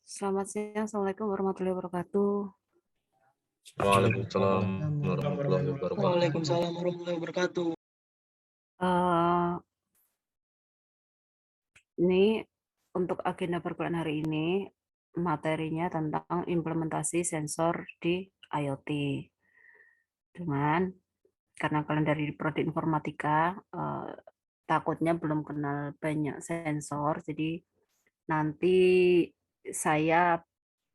Selamat siang. Assalamualaikum warahmatullahi wabarakatuh. Waalaikumsalam Waalaikumsalam warahmatullahi warahmatullahi wabarakatuh. wabarakatuh. Waalaikumsalam warahmatullahi wabarakatuh. Eee, ini untuk agenda perkuliahan hari ini, materinya tentang implementasi sensor di IoT. Cuman karena kalian dari prodi informatika, takutnya belum kenal banyak sensor, jadi nanti saya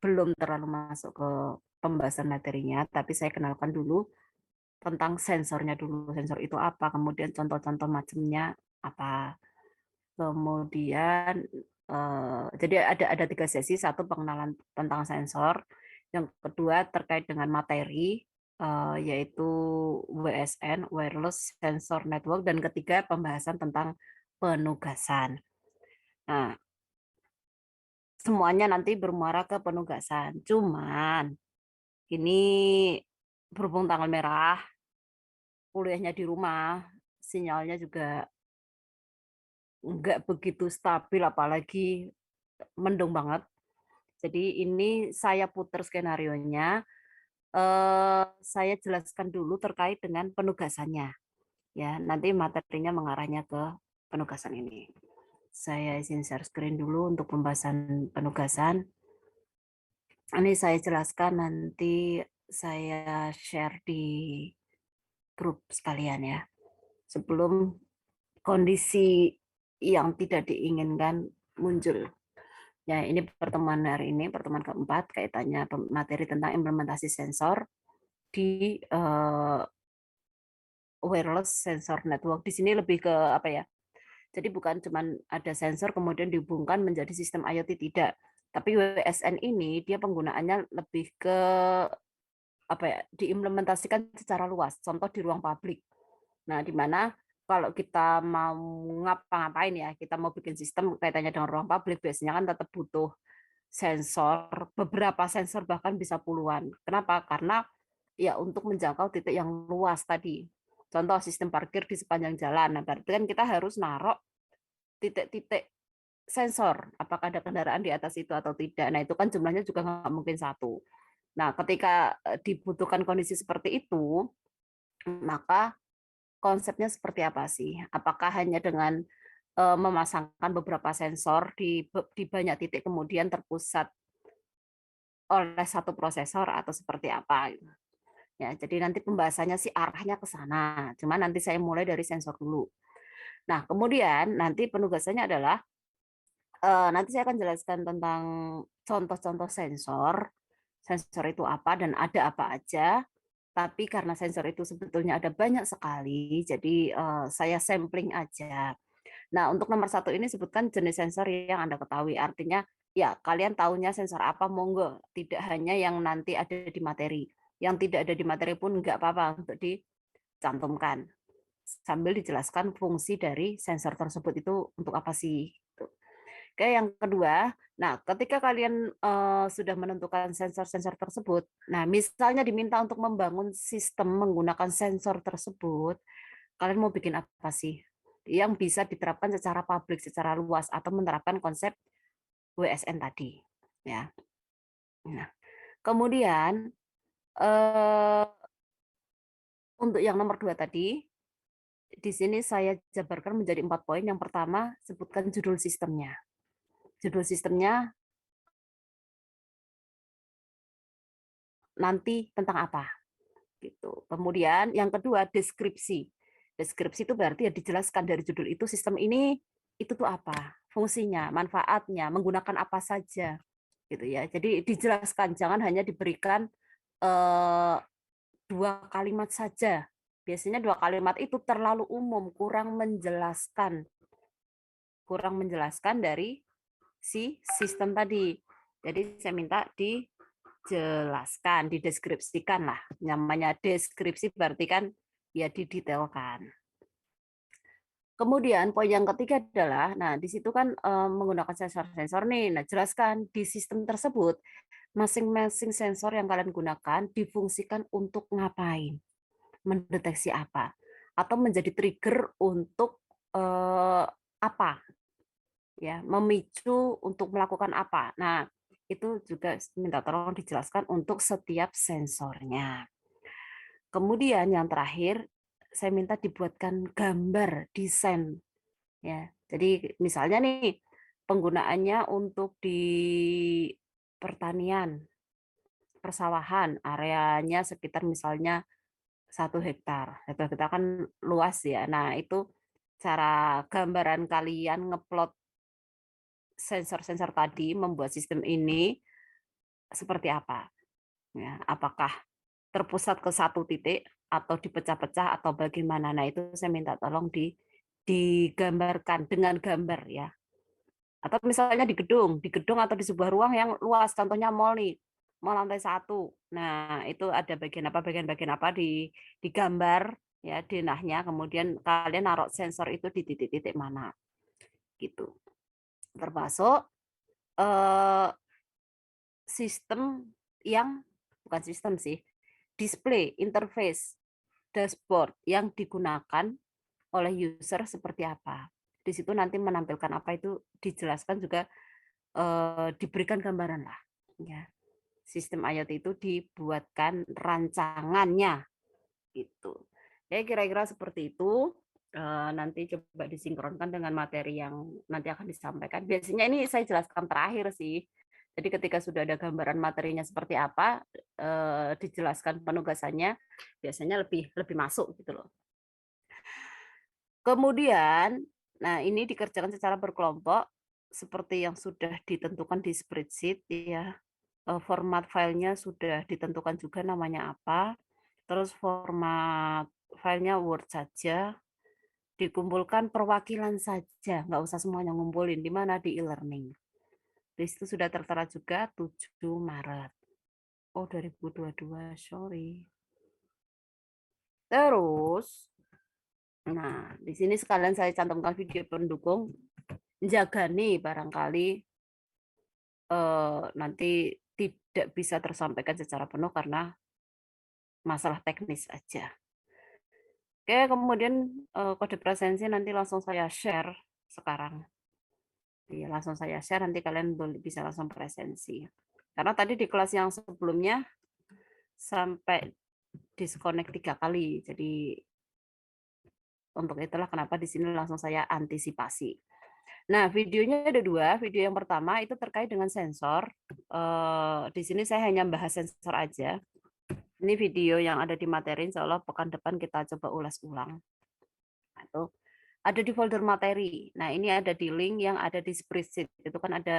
belum terlalu masuk ke pembahasan materinya, tapi saya kenalkan dulu tentang sensornya dulu. Sensor itu apa, kemudian contoh-contoh macamnya apa. Kemudian, jadi ada 3 sesi, satu pengenalan tentang sensor, yang kedua terkait dengan materi, yaitu WSN, Wireless Sensor Network, dan ketiga pembahasan tentang penugasan. Nah, semuanya nanti bermuara ke penugasan. Cuman, ini berhubung tanggal merah, kuliahnya di rumah, sinyalnya juga nggak begitu stabil, apalagi mendung banget. Jadi ini saya putar skenarionya, saya jelaskan dulu terkait dengan penugasannya, ya. Nanti materinya mengarahnya ke penugasan ini. Saya izin share screen dulu untuk pembahasan penugasan. Ini saya jelaskan, nanti saya share di grup sekalian ya, sebelum kondisi yang tidak diinginkan muncul. Ya, ini pertemuan hari ini, pertemuan keempat, kaitannya materi tentang implementasi sensor di wireless sensor network. Di sini lebih ke apa ya? Jadi bukan cuma ada sensor kemudian dihubungkan menjadi sistem IoT, tidak. Tapi WSN ini dia penggunaannya lebih ke apa ya? Diimplementasikan secara luas. Contoh di ruang publik. Nah, di mana kalau kita mau ngapa-ngapain ya, kita mau bikin sistem kaitannya dengan ruang publik, biasanya kan tetap butuh sensor, beberapa sensor bahkan bisa puluhan. Kenapa? Karena ya untuk menjangkau titik yang luas tadi. Contoh sistem parkir di sepanjang jalan. Nah, berarti kan kita harus naruh titik-titik sensor. Apakah ada kendaraan di atas itu atau tidak. Nah, itu kan jumlahnya juga nggak mungkin satu. Nah, ketika dibutuhkan kondisi seperti itu, maka konsepnya seperti apa sih? Apakah hanya dengan memasangkan beberapa sensor di banyak titik kemudian terpusat oleh satu prosesor atau seperti apa gitu. Ya, jadi nanti pembahasannya sih arahnya ke sana. Cuma nanti saya mulai dari sensor dulu. Nah, kemudian nanti penugasannya adalah nanti saya akan jelaskan tentang contoh-contoh sensor. Sensor itu apa dan ada apa aja. Tapi karena sensor itu sebetulnya ada banyak sekali, jadi saya sampling aja. Nah, untuk nomor satu ini sebutkan jenis sensor yang Anda ketahui. Artinya, ya kalian tahunya sensor apa, monggo. Tidak hanya yang nanti ada di materi. Yang tidak ada di materi pun nggak apa-apa untuk dicantumkan. Sambil dijelaskan fungsi dari sensor tersebut itu untuk apa sih. Gitu. Oke, yang kedua, nah ketika kalian sudah menentukan sensor-sensor tersebut, nah misalnya diminta untuk membangun sistem menggunakan sensor tersebut, kalian mau bikin apa sih? Yang bisa diterapkan secara publik, secara luas, atau menerapkan konsep WSN tadi. Ya. Nah, kemudian untuk yang nomor 2 tadi, di sini saya jabarkan menjadi 4 poin. Yang pertama, sebutkan judul sistemnya. Judul sistemnya nanti tentang apa? Gitu. Kemudian yang kedua, deskripsi. Deskripsi itu berarti ya dijelaskan dari judul itu sistem ini itu tuh apa? Fungsinya, manfaatnya, menggunakan apa saja gitu ya. Jadi dijelaskan, jangan hanya diberikan 2 kalimat saja. Biasanya 2 kalimat itu terlalu umum, kurang menjelaskan dari si sistem tadi. Jadi saya minta dijelaskan, dideskripsikan lah. Namanya deskripsi berarti kan ya didetailkan. Kemudian poin yang ketiga adalah, nah di situ kan menggunakan sensor-sensor nih. Nah jelaskan di sistem tersebut masing-masing sensor yang kalian gunakan difungsikan untuk ngapain, mendeteksi apa, atau menjadi trigger untuk apa ya, memicu untuk melakukan apa. Nah, itu juga minta tolong dijelaskan untuk setiap sensornya. Kemudian yang terakhir, saya minta dibuatkan gambar desain ya. Jadi misalnya nih penggunaannya untuk di pertanian, persawahan, areanya sekitar misalnya 1 hektar. 1 hektar kan luas ya. Nah, itu cara gambaran kalian ngeplot sensor-sensor tadi membuat sistem ini seperti apa? Ya, apakah terpusat ke satu titik atau dipecah-pecah atau bagaimana? Nah, itu saya minta tolong digambarkan dengan gambar ya. Atau misalnya di gedung atau di sebuah ruang yang luas, contohnya mall nih, mall lantai 1. Nah, itu ada bagian apa digambar ya denahnya, kemudian kalian naruh sensor itu di titik-titik mana gitu. Termasuk eh, sistem yang bukan sistem sih, display, interface, dashboard yang digunakan oleh user seperti apa. Di situ nanti menampilkan apa itu dijelaskan juga diberikan gambaran lah. Ya, sistem IoT itu dibuatkan rancangannya gitu. Ya kira-kira seperti itu. Nanti coba disinkronkan dengan materi yang nanti akan disampaikan. Biasanya ini saya jelaskan terakhir sih. Jadi ketika sudah ada gambaran materinya seperti apa, dijelaskan penugasannya, biasanya lebih lebih masuk gitu loh. Kemudian, nah ini dikerjakan secara berkelompok seperti yang sudah ditentukan di spreadsheet ya. Format filenya sudah ditentukan juga namanya apa. Terus format filenya Word saja, dikumpulkan perwakilan saja, nggak usah semuanya ngumpulin. Di mana? Di e-learning. Di situ sudah tertera juga 7 Maret. Oh, 2022, sorry. Terus, nah di sini sekalian saya cantumkan video pendukung. Jaga nih barangkali nanti tidak bisa tersampaikan secara penuh karena masalah teknis aja. Oke, kemudian kode presensi nanti langsung saya share sekarang. Iya, langsung saya share nanti kalian bisa langsung presensi. Karena tadi di kelas yang sebelumnya sampai disconnect 3 kali. Jadi untuk itulah kenapa di sini langsung saya antisipasi. Nah, videonya ada 2. Video yang pertama itu terkait dengan sensor. Di sini saya hanya bahas sensor aja. Ini video yang ada di materi, insya Allah pekan depan kita coba ulas ulang. Atau ada di folder materi. Nah, ini ada di link yang ada di spreadsheet. Itu kan ada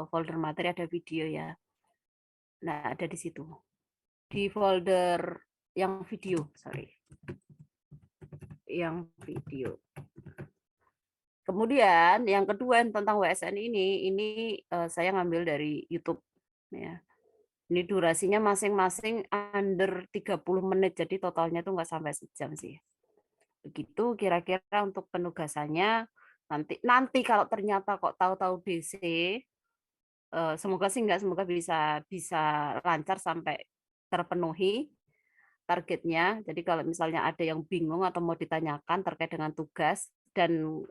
folder materi, ada video ya. Nah, ada di situ. Di folder yang video, sorry. Yang video. Kemudian yang kedua tentang WSN ini saya ngambil dari YouTube ya. Ini durasinya masing-masing under 30 menit, jadi totalnya tuh nggak sampai sejam sih. Begitu kira-kira untuk penugasannya. Nanti nanti kalau ternyata kok tahu-tahu DC, semoga sih enggak, semoga bisa bisa lancar sampai terpenuhi targetnya. Jadi kalau misalnya ada yang bingung atau mau ditanyakan terkait dengan tugas dan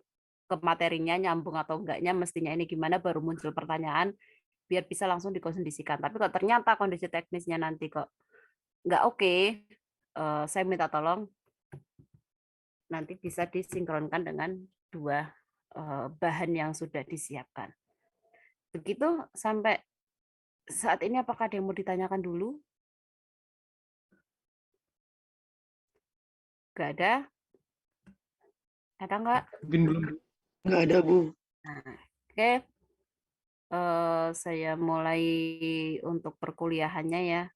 ke materinya nyambung atau enggaknya, mestinya ini gimana, baru muncul pertanyaan, biar bisa langsung dikondisikan. Tapi kalau ternyata kondisi teknisnya nanti kok nggak oke, saya minta tolong nanti bisa disinkronkan dengan 2 bahan yang sudah disiapkan. Begitu sampai saat ini, apakah ada yang mau ditanyakan dulu? Nggak ada? Ada nggak? Mungkin belum. Nggak ada, Bu. Nah, oke. Saya mulai untuk perkuliahannya ya,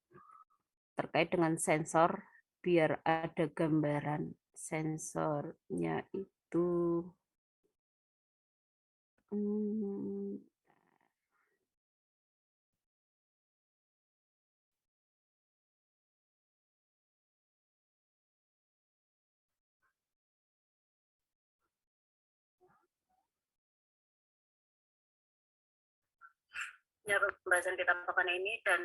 terkait dengan sensor, biar ada gambaran sensornya itu. Hmm, ya, pembahasan kita pekan ini dan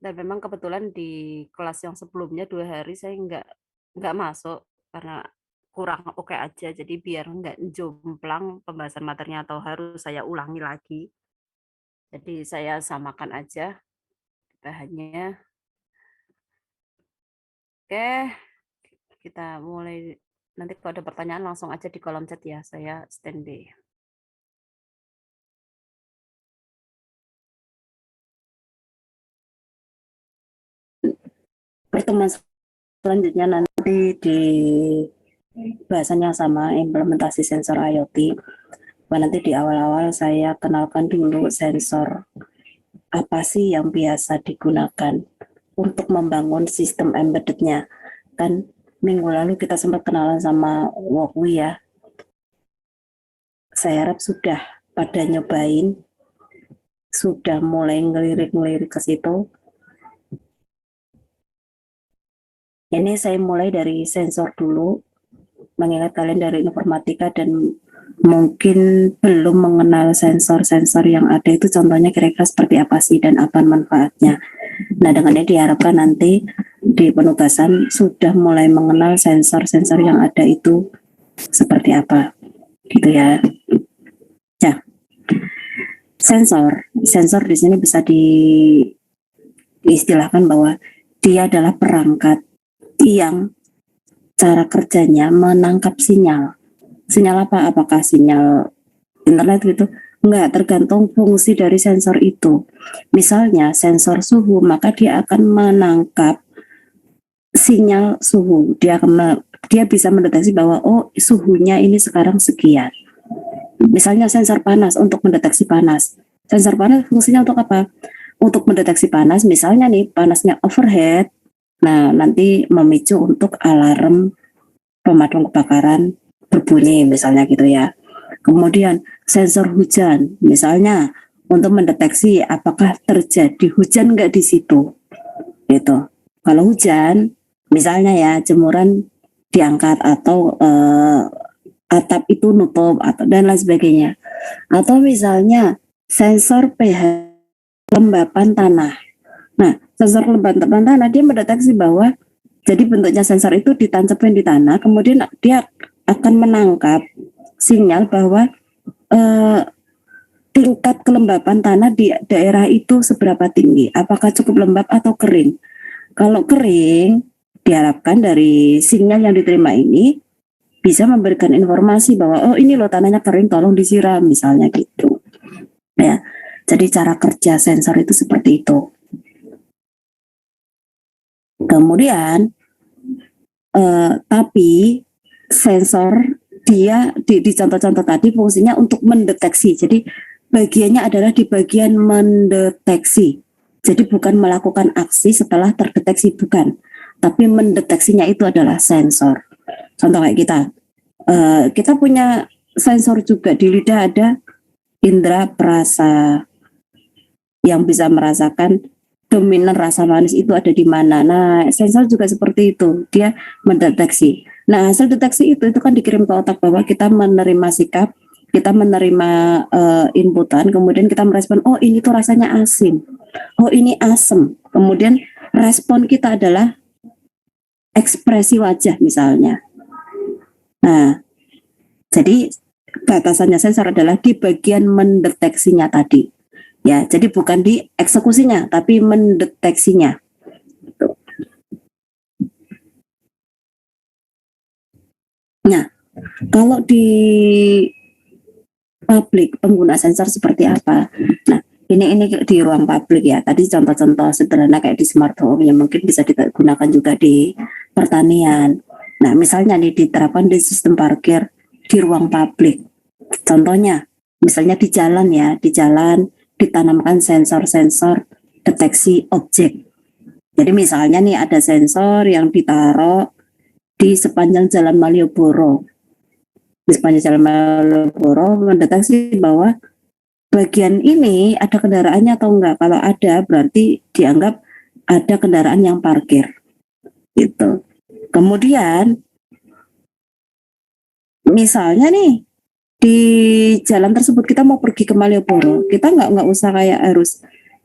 memang kebetulan di kelas yang sebelumnya 2 hari saya nggak masuk karena kurang oke aja. Jadi biar nggak jomplang pembahasan materinya atau harus saya ulangi lagi. Jadi saya samakan aja bahannya. Oke, kita mulai. Nanti kalau ada pertanyaan langsung aja di kolom chat ya, saya standby. Pertemuan selanjutnya nanti di bahasan yang sama, implementasi sensor IoT. Nanti di awal-awal saya kenalkan dulu sensor apa sih yang biasa digunakan untuk membangun sistem embedded-nya. Kan minggu lalu kita sempat kenalan sama Walkwi ya. Saya harap sudah pada nyobain, sudah mulai ngelirik-ngelirik ke situ. Ini saya mulai dari sensor dulu, mengingat kalian dari informatika dan mungkin belum mengenal sensor-sensor yang ada itu, contohnya kira-kira seperti apa sih dan apa manfaatnya. Nah, dengan ini diharapkan nanti di penugasan sudah mulai mengenal sensor-sensor yang ada itu seperti apa, gitu ya. Ya, sensor di sini bisa diistilahkan bahwa dia adalah perangkat yang cara kerjanya menangkap sinyal. Sinyal apa? Apakah sinyal internet gitu? Enggak, tergantung fungsi dari sensor itu. Misalnya sensor suhu, maka dia akan menangkap sinyal suhu. Dia bisa mendeteksi bahwa oh suhunya ini sekarang sekian. Misalnya sensor panas untuk mendeteksi panas. Sensor panas fungsinya untuk apa? Untuk mendeteksi panas, misalnya nih panasnya overhead. Nah, nanti memicu untuk alarm pemadam kebakaran berbunyi misalnya gitu ya. Kemudian sensor hujan, misalnya untuk mendeteksi apakah terjadi hujan nggak di situ. Gitu. Kalau hujan, misalnya ya jemuran diangkat atau atap itu nutup atau dan lain sebagainya. Atau misalnya sensor pH kelembapan tanah. Nah, sensor kelembapan tanah dia mendeteksi bahwa jadi bentuknya sensor itu ditancapkan di tanah, kemudian dia akan menangkap sinyal bahwa tingkat kelembapan tanah di daerah itu seberapa tinggi, apakah cukup lembab atau kering. Kalau kering, diharapkan dari sinyal yang diterima ini bisa memberikan informasi bahwa oh ini loh tanahnya kering, tolong disiram misalnya gitu. Ya, jadi cara kerja sensor itu seperti itu. Kemudian, tapi sensor dia di contoh-contoh tadi fungsinya untuk mendeteksi. Jadi bagiannya adalah di bagian mendeteksi. Jadi bukan melakukan aksi setelah terdeteksi, bukan. Tapi mendeteksinya itu adalah sensor. Contoh kayak kita punya sensor juga di lidah, ada indera perasa yang bisa merasakan dominan rasa manis itu ada di mana. Nah, sensor juga seperti itu, dia mendeteksi. Nah, hasil deteksi itu kan dikirim ke otak bahwa kita menerima sikap, kita menerima inputan, kemudian kita merespon, oh ini tuh rasanya asin, oh ini asam. Kemudian respon kita adalah ekspresi wajah misalnya. Nah, jadi batasannya sensor adalah di bagian mendeteksinya tadi. Ya, jadi bukan di eksekusinya, tapi mendeteksinya. Nah, kalau di publik pengguna sensor seperti apa? Nah, ini di ruang publik ya. Tadi contoh-contoh sederhana kayak di smart home yang mungkin bisa digunakan juga di pertanian. Nah, misalnya nih diterapkan di sistem parkir di ruang publik. Contohnya, misalnya di jalan ya, di jalan ditanamkan sensor-sensor deteksi objek. Jadi misalnya nih ada sensor yang ditaruh di sepanjang Jalan Malioboro. Di sepanjang Jalan Malioboro mendeteksi bahwa bagian ini ada kendaraannya atau enggak. Kalau ada berarti dianggap ada kendaraan yang parkir. Gitu. Kemudian misalnya nih di jalan tersebut kita mau pergi ke Malioboro, kita nggak usah kayak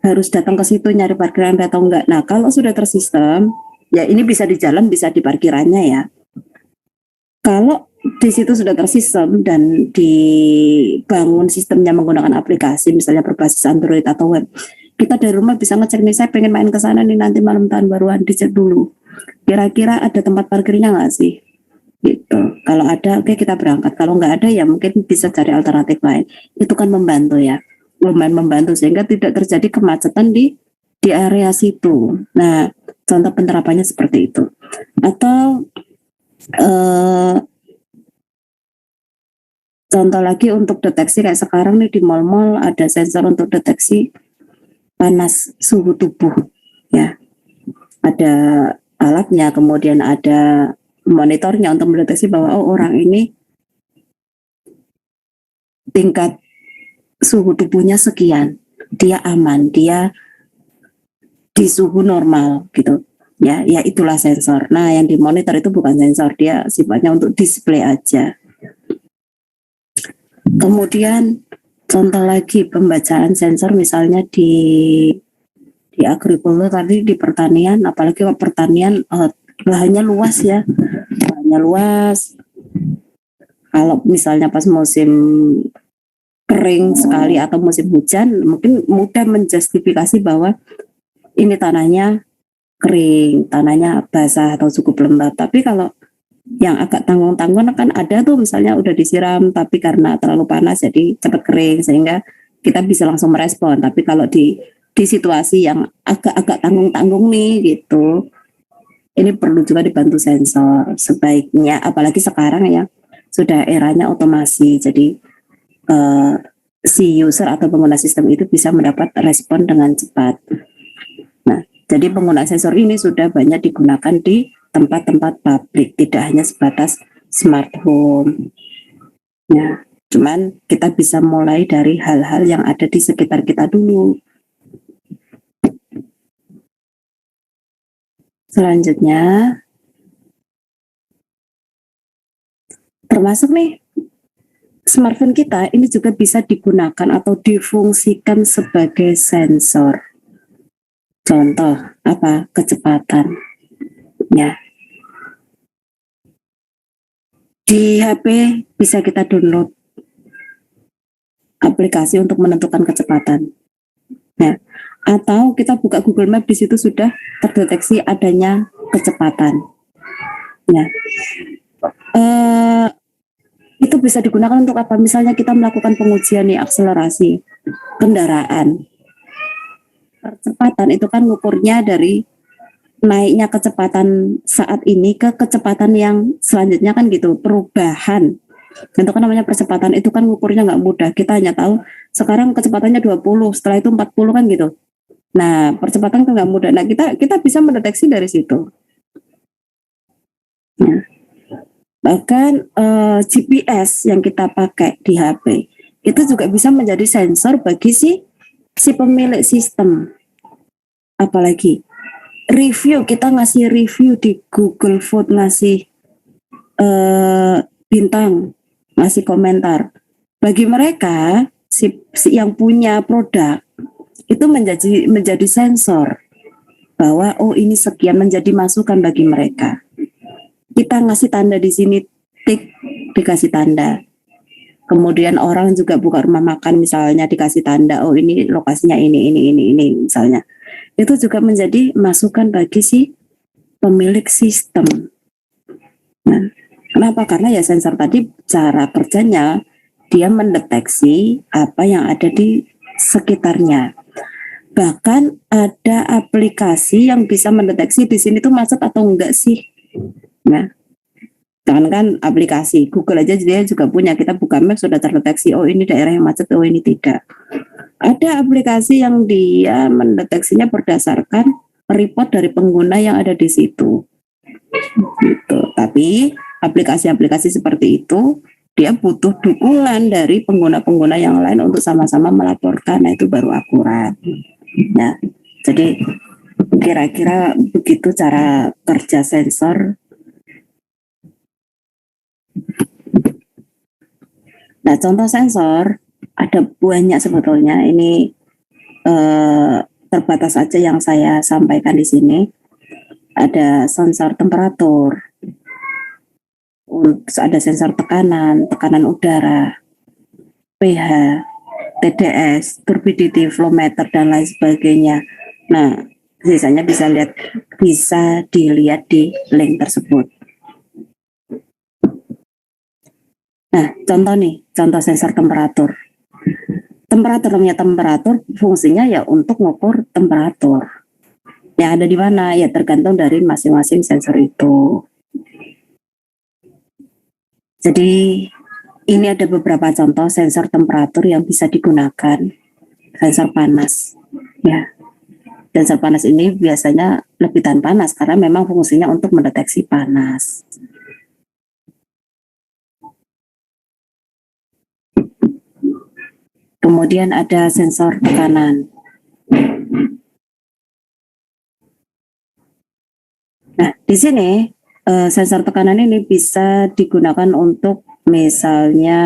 harus datang ke situ nyari parkiran atau enggak. Nah, kalau sudah tersistem, ya ini bisa di jalan, bisa di parkirannya ya. Kalau di situ sudah tersistem dan dibangun sistemnya menggunakan aplikasi, misalnya berbasis Android atau web, kita dari rumah bisa ngecek nih, saya pengen main ke sana nih nanti malam tahun baruan, dicek dulu. Kira-kira ada tempat parkirnya nggak sih? Gitu. Kalau ada, oke kita berangkat. Kalau nggak ada, ya mungkin bisa cari alternatif lain. Itu kan membantu ya, lumayan membantu sehingga tidak terjadi kemacetan di area situ. Nah, contoh penerapannya seperti itu. Atau contoh lagi untuk deteksi kayak sekarang nih di mall-mall ada sensor untuk deteksi panas suhu tubuh ya. Ada alatnya, kemudian ada monitornya untuk mendeteksi bahwa orang ini tingkat suhu tubuhnya sekian, dia aman, dia di suhu normal gitu. Ya, ya itulah sensor. Nah, yang dimonitor itu bukan sensor, dia sifatnya untuk display aja. Kemudian contoh lagi pembacaan sensor misalnya di agrikultur tadi, di pertanian, apalagi pertanian lahannya luas ya, lahannya luas. Kalau misalnya pas musim kering sekali atau musim hujan, mungkin mudah menjustifikasi bahwa ini tanahnya kering, tanahnya basah atau cukup lembab. Tapi kalau yang agak tanggung-tanggung kan ada tuh misalnya udah disiram tapi karena terlalu panas jadi cepat kering sehingga kita bisa langsung merespon. Tapi kalau di situasi yang agak-agak tanggung-tanggung nih gitu, ini perlu juga dibantu sensor sebaiknya, apalagi sekarang ya sudah eranya otomasi, jadi si user atau pengguna sistem itu bisa mendapat respon dengan cepat. Nah, jadi penggunaan sensor ini sudah banyak digunakan di tempat-tempat publik, tidak hanya sebatas smart home. Ya, cuman kita bisa mulai dari hal-hal yang ada di sekitar kita dulu. Selanjutnya, termasuk nih, smartphone kita ini juga bisa digunakan atau difungsikan sebagai sensor. Contoh, apa? Kecepatan. Ya. Di HP bisa kita download aplikasi untuk menentukan kecepatan. Ya. Atau kita buka Google Map, di situ sudah terdeteksi adanya kecepatan. Ya. Itu bisa digunakan untuk apa? Misalnya kita melakukan pengujian nih akselerasi kendaraan. Percepatan itu kan ngukurnya dari naiknya kecepatan saat ini ke kecepatan yang selanjutnya kan gitu, perubahan. Itu kan namanya percepatan, itu kan ngukurnya nggak mudah. Kita hanya tahu sekarang kecepatannya 20, setelah itu 40 kan gitu. Nah, percepatan kan nggak mudah. Nah, kita bisa mendeteksi dari situ. Nah, bahkan GPS yang kita pakai di HP itu juga bisa menjadi sensor bagi si pemilik sistem. Apalagi review, kita ngasih review di Google Food, ngasih bintang, ngasih komentar. Bagi mereka si yang punya produk itu menjadi sensor bahwa oh ini sekian, menjadi masukan bagi mereka. Kita ngasih tanda di sini, tik, dikasih tanda. Kemudian orang juga buka rumah makan misalnya dikasih tanda, oh ini lokasinya ini misalnya. Itu juga menjadi masukan bagi si pemilik sistem. Nah, kenapa? Karena ya sensor tadi cara kerjanya dia mendeteksi apa yang ada di sekitarnya. Bahkan ada aplikasi yang bisa mendeteksi di sini tuh macet atau enggak sih. Nah, jangankan aplikasi, Google aja dia juga punya. Kita buka map sudah terdeteksi, oh ini daerah yang macet, oh ini tidak. Ada aplikasi yang dia mendeteksinya berdasarkan report dari pengguna yang ada di situ. Gitu. Tapi aplikasi-aplikasi seperti itu dia butuh dukungan dari pengguna-pengguna yang lain untuk sama-sama melaporkan. Nah, itu baru akurat. Nah, jadi kira-kira begitu cara kerja sensor. Nah, contoh sensor ada banyak sebetulnya. Ini terbatas saja yang saya sampaikan di sini. Ada sensor temperatur, ada sensor tekanan udara, pH, TDS, turbidity, flow meter, dan lain sebagainya. Nah, sisanya bisa dilihat di link tersebut. Nah, contoh sensor temperatur. Temperatur fungsinya ya untuk mengukur temperatur. Yang ada di mana? Ya tergantung dari masing-masing sensor itu. Jadi ini ada beberapa contoh sensor temperatur yang bisa digunakan. Sensor panas, ya. Sensor panas ini biasanya lebih tahan panas karena memang fungsinya untuk mendeteksi panas. Kemudian ada sensor tekanan. Nah, di sini sensor tekanan ini bisa digunakan untuk misalnya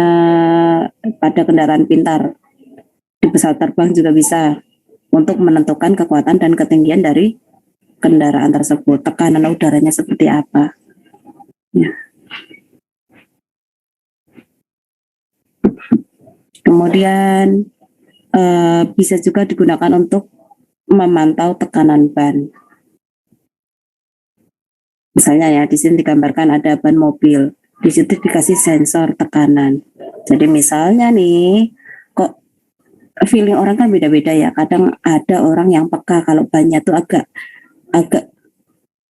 pada kendaraan pintar, di pesawat terbang juga bisa untuk menentukan kekuatan dan ketinggian dari kendaraan tersebut, tekanan udaranya seperti apa. Ya. Kemudian bisa juga digunakan untuk memantau tekanan ban. Misalnya ya, di sini digambarkan ada ban mobil, di situ dikasih sensor tekanan. Jadi misalnya nih, kok feeling orang kan beda-beda ya. Kadang ada orang yang peka kalau bannya tuh agak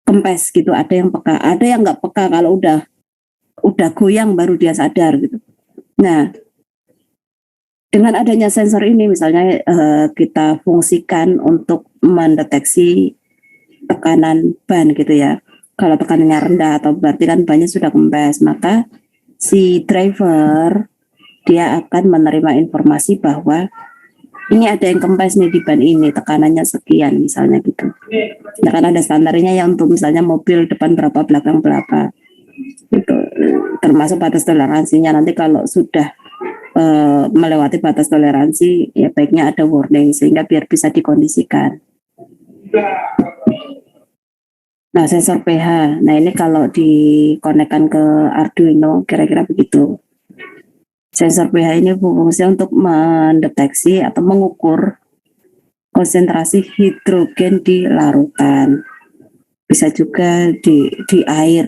kempes gitu, ada yang peka, ada yang nggak peka kalau udah goyang baru dia sadar gitu. Nah, dengan adanya sensor ini misalnya kita fungsikan untuk mendeteksi tekanan ban gitu ya. Kalau tekanannya rendah atau berarti kan bannya sudah kempes, maka si driver dia akan menerima informasi bahwa ini ada yang kempes nih di ban ini, tekanannya sekian misalnya gitu. Nah, kan ada standarnya yang untuk misalnya mobil depan berapa, belakang berapa, gitu. Termasuk batas toleransinya. Nanti kalau sudah melewati batas toleransi, ya baiknya ada warning sehingga biar bisa dikondisikan. Nah, sensor pH. Nah, ini kalau dikonekkan ke Arduino kira-kira begitu. Sensor pH ini berfungsi untuk mendeteksi atau mengukur konsentrasi hidrogen di larutan. Bisa juga di air.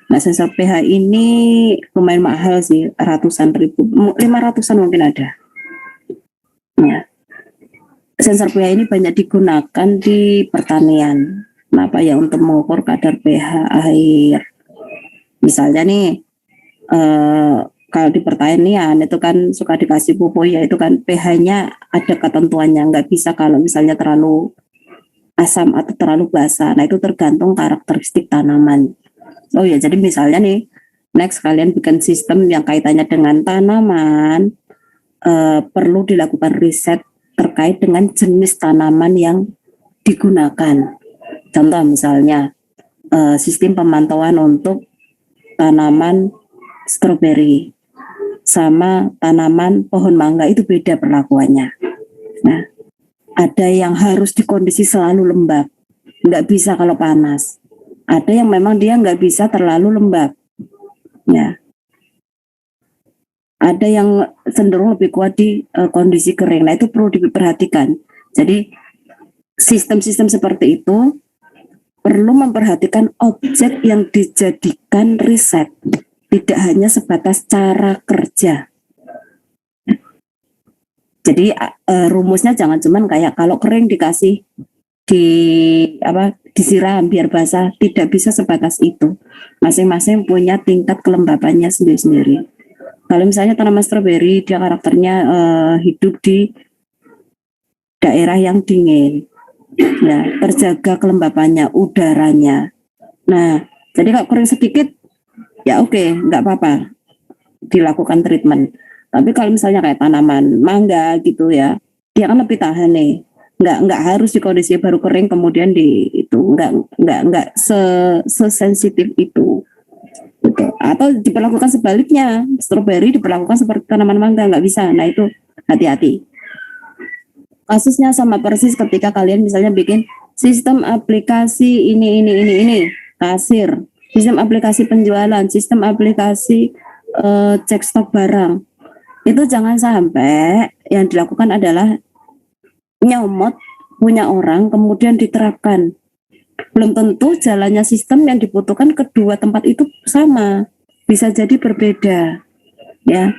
Nah, sensor pH ini lumayan mahal sih, ratusan ribu, 500-an mungkin ada. Ya. Sensor pH ini banyak digunakan di pertanian. Kenapa ya? Untuk mengukur kadar pH air. Misalnya nih, kalau di pertanian itu kan suka dikasih pupuk ya, itu kan pH-nya ada ketentuannya, nggak bisa kalau misalnya terlalu asam atau terlalu basa. Nah, itu tergantung karakteristik tanaman. Oh ya, jadi misalnya nih, next kalian bikin sistem yang kaitannya dengan tanaman, perlu dilakukan riset terkait dengan jenis tanaman yang digunakan. Contoh misalnya sistem pemantauan untuk tanaman stroberi sama tanaman pohon mangga itu beda perlakuannya. Nah, ada yang harus dikondisi selalu lembab, nggak bisa kalau panas. Ada yang memang dia nggak bisa terlalu lembab. Ya. Ada yang cenderung lebih kuat di kondisi kering. Nah, itu perlu diperhatikan. Jadi sistem-sistem seperti itu perlu memperhatikan objek yang dijadikan riset, tidak hanya sebatas cara kerja. Jadi rumusnya jangan cuman kayak kalau kering dikasih disiram biar basah, tidak bisa sebatas itu. Masing-masing punya tingkat kelembabannya sendiri-sendiri. Kalau misalnya tanaman stroberi, dia karakternya hidup di daerah yang dingin. Ya, terjaga kelembabannya, udaranya. Nah, jadi kalau kering sedikit, ya oke, nggak apa-apa, dilakukan treatment. Tapi kalau misalnya kayak tanaman mangga gitu ya, dia kan lebih tahan nih. Nggak harus di kondisi baru kering kemudian nggak sesensitif itu. Gitu. Atau diperlakukan sebaliknya, stroberi diperlakukan seperti tanaman mangga, nggak bisa. Nah, itu hati-hati. Kasusnya sama persis ketika kalian misalnya bikin sistem aplikasi ini kasir. sistem aplikasi penjualan, sistem aplikasi cek stok barang. Itu jangan sampai yang dilakukan adalah nyomot punya orang kemudian diterapkan. Belum tentu jalannya sistem yang dibutuhkan kedua tempat itu sama, bisa jadi berbeda, ya.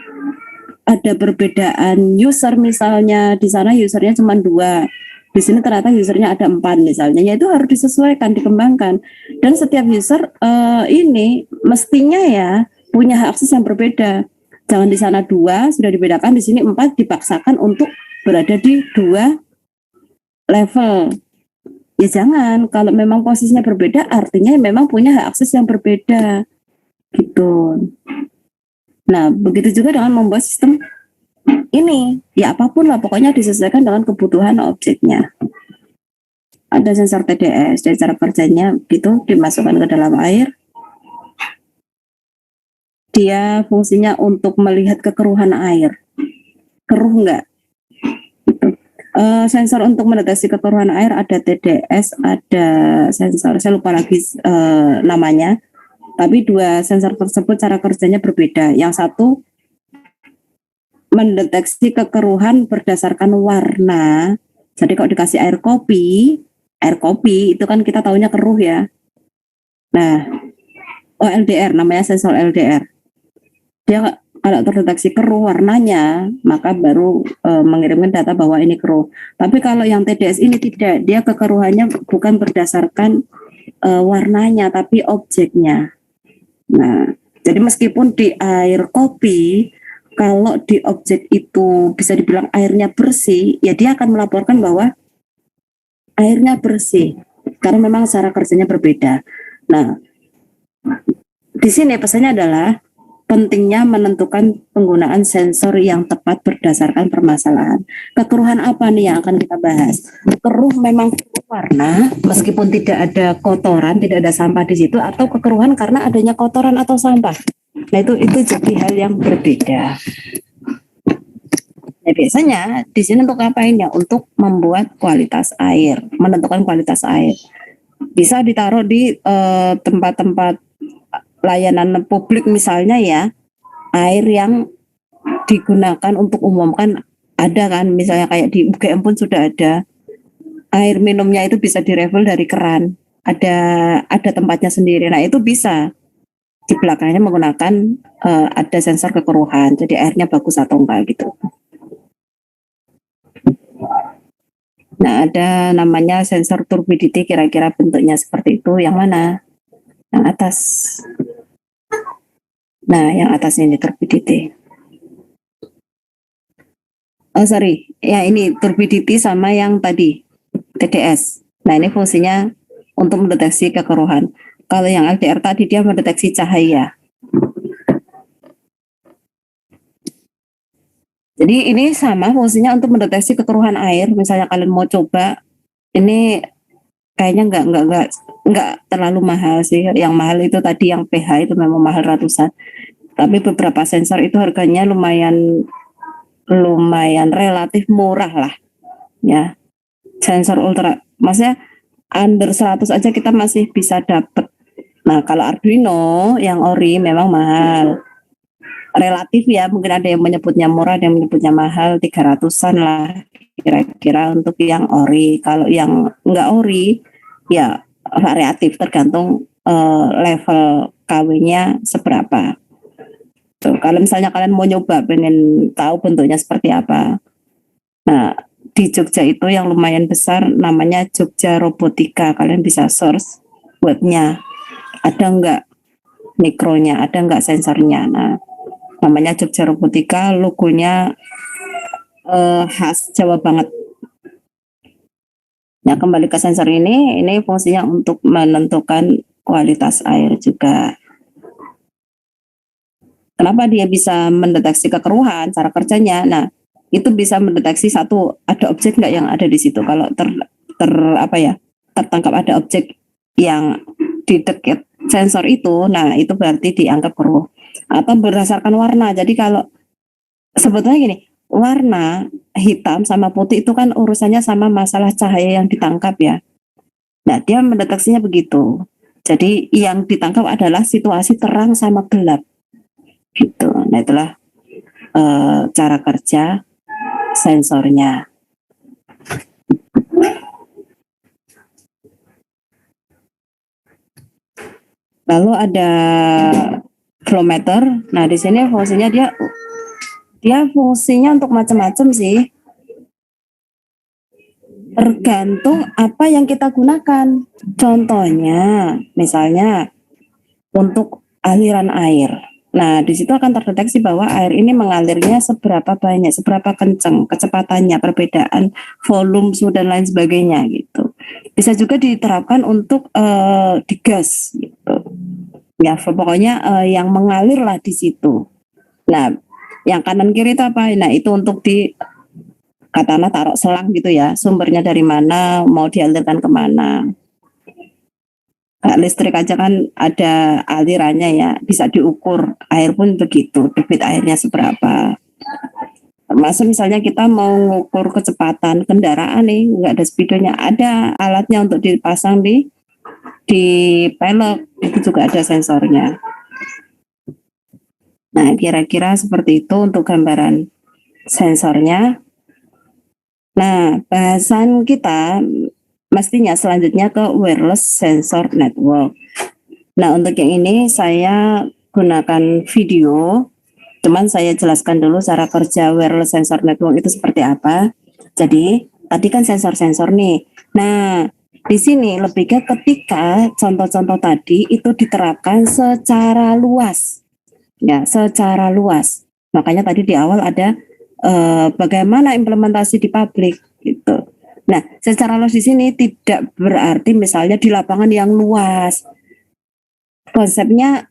Ada perbedaan user misalnya, di sana usernya cuma 2, di sini ternyata usernya ada 4 misalnya, ya itu harus disesuaikan, dikembangkan. Dan setiap user ini mestinya ya punya hak akses yang berbeda. Jangan di sana 2 sudah dibedakan, di sini 4 dipaksakan untuk berada di 2 level. Ya jangan, kalau memang posisinya berbeda artinya memang punya hak akses yang berbeda gitu. Nah, begitu juga dengan membuat sistem ini, ya apapun lah, pokoknya disesuaikan dengan kebutuhan objeknya. Ada sensor TDS, dan cara kerjanya gitu, dimasukkan ke dalam air. Dia fungsinya untuk melihat kekeruhan air. Keruh enggak? Gitu. Sensor untuk mendeteksi kekeruhan air ada TDS, ada sensor, saya lupa lagi namanya. Tapi 2 sensor tersebut cara kerjanya berbeda. Yang satu mendeteksi kekeruhan berdasarkan warna. Jadi kalau dikasih air kopi itu kan kita tahunya keruh ya. Nah, LDR namanya sensor LDR. Dia kalau terdeteksi keruh warnanya, maka baru mengirimkan data bahwa ini keruh. Tapi kalau yang TDS ini tidak, dia kekeruhannya bukan berdasarkan warnanya, tapi objeknya. Nah, jadi meskipun di air kopi, kalau di objek itu bisa dibilang airnya bersih, ya dia akan melaporkan bahwa airnya bersih, karena memang cara kerjanya berbeda. Nah, di sini pesannya adalah pentingnya menentukan penggunaan sensor yang tepat berdasarkan permasalahan. Kekeruhan apa nih yang akan kita bahas? Keruh memang warna, meskipun tidak ada kotoran, tidak ada sampah di situ, atau kekeruhan karena adanya kotoran atau sampah. Nah itu jadi hal yang berbeda. Nah, biasanya di sini untuk ngapain ya? Untuk membuat kualitas air, menentukan kualitas air. Bisa ditaruh di tempat-tempat layanan publik misalnya ya, air yang digunakan untuk umum kan ada kan, misalnya kayak di UGM pun sudah ada. Air minumnya itu bisa direfill dari keran, ada tempatnya sendiri. Nah itu bisa di belakangnya menggunakan ada sensor kekeruhan, jadi airnya bagus atau enggak gitu. Nah ada namanya sensor turbidity, kira-kira bentuknya seperti itu. Yang mana? Yang atas. Nah yang atas ini turbidity. Oh sorry, ya ini turbidity sama yang tadi TDS. Nah ini fungsinya untuk mendeteksi kekeruhan. Kalau yang LDR tadi dia mendeteksi cahaya. Jadi ini sama fungsinya untuk mendeteksi kekeruhan air. Misalnya kalian mau coba, ini kayaknya nggak terlalu mahal sih. Yang mahal itu tadi yang pH itu memang mahal ratusan. Tapi beberapa sensor itu harganya lumayan relatif murah lah, ya. Sensor ultra, maksudnya under 100 aja kita masih bisa dapat. Nah kalau Arduino yang ori memang mahal. Relatif ya, mungkin ada yang menyebutnya murah, ada yang menyebutnya mahal, 300-an lah kira-kira untuk yang ori. Kalau yang enggak ori ya variatif, tergantung level KW-nya seberapa. Tuh, kalau misalnya kalian mau nyoba pengen tahu bentuknya seperti apa, nah di Jogja itu yang lumayan besar namanya Jogja Robotika, kalian bisa search webnya, ada enggak mikronya, ada enggak sensornya. Nah namanya Jogja Robotika, logonya khas Jawa banget. Nah kembali ke sensor ini fungsinya untuk menentukan kualitas air juga. Kenapa dia bisa mendeteksi kekeruhan, cara kerjanya? Nah itu bisa mendeteksi satu, ada objek nggak yang ada di situ. Kalau tertangkap ada objek yang di dekat sensor itu, nah itu berarti dianggap keruh. Atau berdasarkan warna. Jadi kalau sebetulnya gini, warna hitam sama putih itu kan urusannya sama masalah cahaya yang ditangkap ya. Nah dia mendeteksinya begitu. Jadi yang ditangkap adalah situasi terang sama gelap gitu. Nah itulah cara kerja sensornya. Lalu ada flow meter. Nah di sini fungsinya dia fungsinya untuk macam-macam sih. Tergantung apa yang kita gunakan. Contohnya, misalnya untuk aliran air. Nah, di situ akan terdeteksi bahwa air ini mengalirnya seberapa banyak, seberapa kencang, kecepatannya, perbedaan volume, suhu dan lain sebagainya gitu. Bisa juga diterapkan untuk di gas gitu. Ya, pokoknya yang mengalir lah di situ. Nah, yang kanan kiri itu apa? Nah, itu untuk di katakanlah taruh selang gitu ya, sumbernya dari mana, mau dialirkan kemana. Listrik aja kan ada alirannya ya, bisa diukur. Air pun begitu, debit airnya seberapa. Termasuk misalnya kita mau mengukur kecepatan kendaraan nih, nggak ada speedonya, ada alatnya untuk dipasang di pelek, itu juga ada sensornya. Nah, kira-kira seperti itu untuk gambaran sensornya. Nah, bahasan kita mestinya selanjutnya ke wireless sensor network. Nah, untuk yang ini saya gunakan video, cuman saya jelaskan dulu cara kerja wireless sensor network itu seperti apa. Jadi, tadi kan sensor-sensor nih. Nah, di sini lebih ke ketika contoh-contoh tadi itu diterapkan secara luas. Ya, secara luas. Makanya tadi di awal ada bagaimana implementasi di publik gitu. Nah, secara luas di sini tidak berarti misalnya di lapangan yang luas. Konsepnya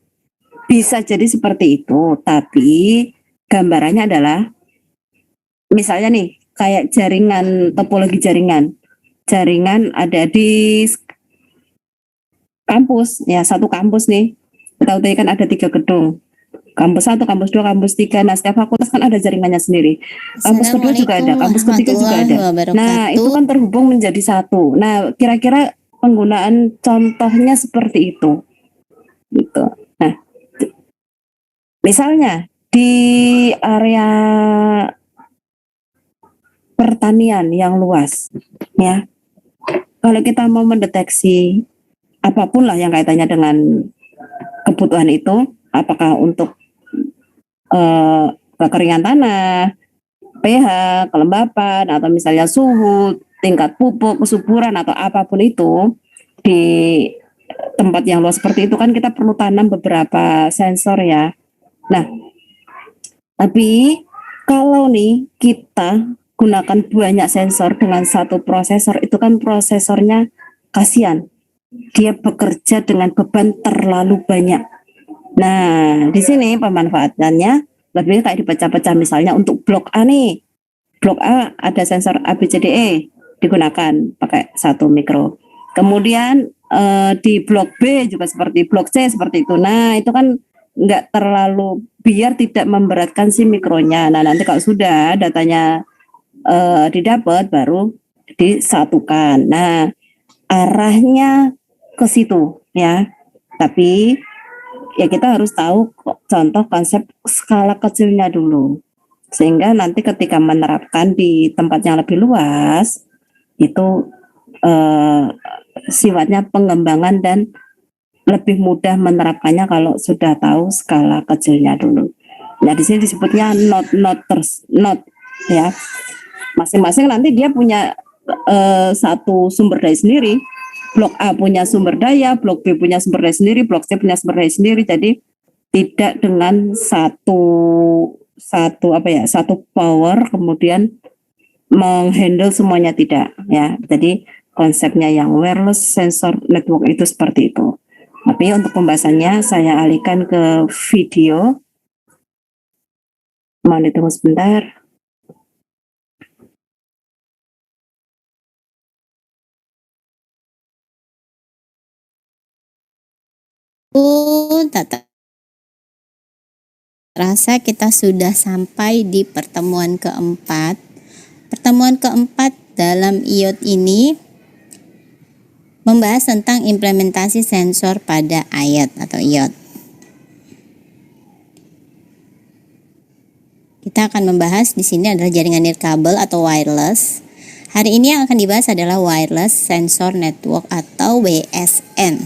bisa jadi seperti itu, tapi gambarannya adalah misalnya nih kayak jaringan, topologi jaringan. Jaringan ada di kampus, ya satu kampus nih. Kita tahu kan ada 3 gedung. Kampus 1, kampus 2, kampus 3. Nah, setiap fakultas kan ada jaringannya sendiri. Kampus kedua juga ada, kampus ketiga juga ada. Nah, itu kan terhubung menjadi satu. Nah, kira-kira penggunaan contohnya seperti itu. Gitu. Nah, misalnya di area pertanian yang luas, ya. Kalau kita mau mendeteksi apapun lah yang kaitannya dengan kebutuhan itu, apakah untuk kekeringan tanah, pH, kelembapan, atau misalnya suhu, tingkat pupuk, kesuburan, atau apapun itu, di tempat yang luas seperti itu kan kita perlu tanam beberapa sensor ya. Nah, tapi kalau nih kita gunakan banyak sensor dengan satu prosesor, itu kan prosesornya kasihan. Dia bekerja dengan beban terlalu banyak. Nah, di sini pemanfaatannya lebih kayak dipecah-pecah, misalnya untuk blok A nih. Blok A ada sensor ABCDE digunakan pakai 1 mikro. Kemudian di blok B juga seperti blok C seperti itu. Nah, itu kan nggak terlalu biar tidak memberatkan si mikronya. Nah, nanti kalau sudah datanya didapat baru disatukan. Nah, arahnya ke situ ya. Tapi ya kita harus tahu contoh konsep skala kecilnya dulu. Sehingga nanti ketika menerapkan di tempat yang lebih luas, itu sifatnya pengembangan dan lebih mudah menerapkannya kalau sudah tahu skala kecilnya dulu. Nah, di sini disebutnya node ya. Masing-masing nanti dia punya satu sumber daya sendiri. Blok A punya sumber daya, blok B punya sumber daya sendiri, blok C punya sumber daya sendiri. Jadi tidak dengan satu power kemudian menghandle semuanya, tidak ya. Jadi konsepnya yang wireless sensor network itu seperti itu. Tapi untuk pembahasannya saya alihkan ke video. Mohon ditunggu sebentar. Tak terasa kita sudah sampai di pertemuan keempat. Pertemuan keempat dalam IOT ini membahas tentang implementasi sensor pada IoT atau IoT. Kita akan membahas di sini adalah jaringan nirkabel atau wireless. Hari ini yang akan dibahas adalah Wireless Sensor Network atau WSN.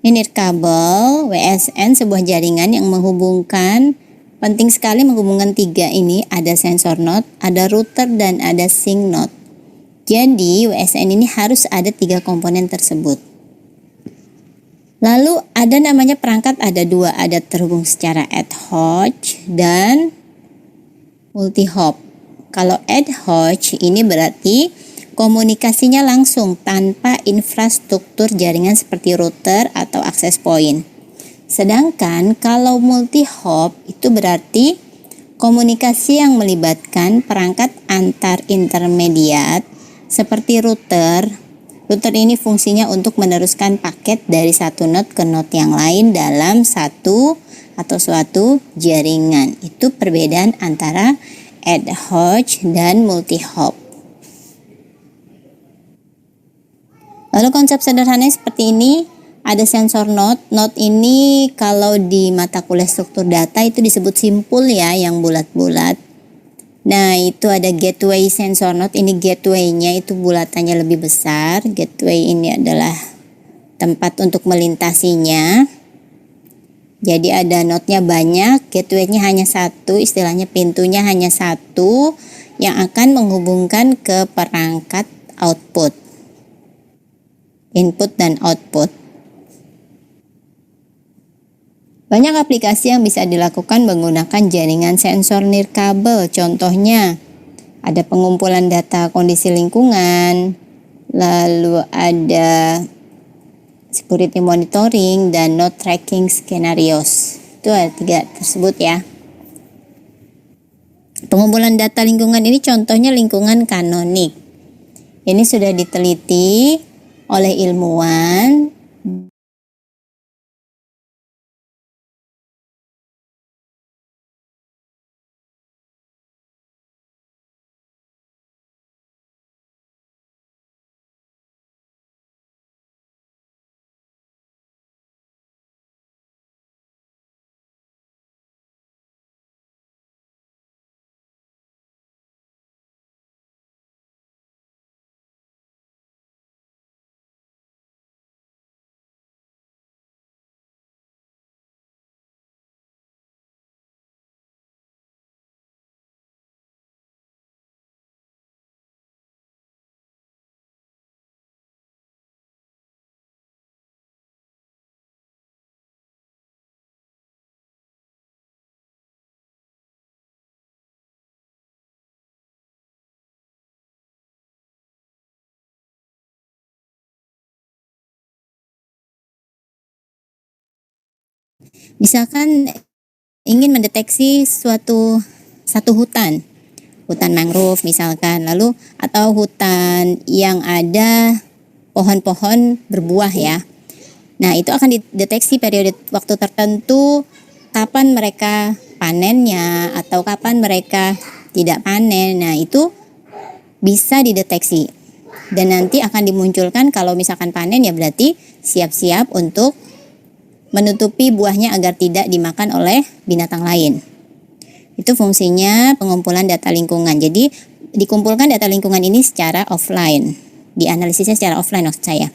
Nirkabel, WSN sebuah jaringan yang menghubungkan, penting sekali menghubungkan tiga ini, ada sensor node, ada router, dan ada sync node. Jadi WSN ini harus ada tiga komponen tersebut. Lalu ada namanya perangkat, ada dua, ada terhubung secara ad hoc dan multi hop. Kalau ad hoc ini berarti komunikasinya langsung tanpa infrastruktur jaringan seperti router atau access point. Sedangkan kalau multi hop itu berarti komunikasi yang melibatkan perangkat antar intermediat seperti router. Router ini fungsinya untuk meneruskan paket dari satu node ke node yang lain dalam satu atau suatu jaringan. Itu perbedaan antara ad hoc dan multi hop. Lalu konsep sederhananya seperti ini, ada sensor node. Node ini kalau di mata kuliah struktur data itu disebut simpul ya, yang bulat-bulat. Nah, itu ada gateway sensor node. Ini gateway-nya itu bulatannya lebih besar. Gateway ini adalah tempat untuk melintasinya. Jadi ada node-nya banyak, gateway-nya hanya satu, istilahnya pintunya hanya satu yang akan menghubungkan ke perangkat output. Input dan output. Banyak aplikasi yang bisa dilakukan menggunakan jaringan sensor nirkabel. Contohnya, ada pengumpulan data kondisi lingkungan, lalu ada security monitoring, dan node tracking scenarios. Itu ada tiga tersebut ya. Pengumpulan data lingkungan ini contohnya lingkungan kanonik. Ini sudah diteliti oleh ilmuwan. Misalkan ingin mendeteksi satu hutan mangrove misalkan, lalu atau hutan yang ada pohon-pohon berbuah ya. Nah, itu akan dideteksi periode waktu tertentu, kapan mereka panennya atau kapan mereka tidak panen. Nah, itu bisa dideteksi. Dan nanti akan dimunculkan kalau misalkan panen ya berarti siap-siap untuk menutupi buahnya agar tidak dimakan oleh binatang lain. Itu fungsinya pengumpulan data lingkungan. Jadi dikumpulkan data lingkungan ini secara offline, dianalisisnya secara offline maksud saya.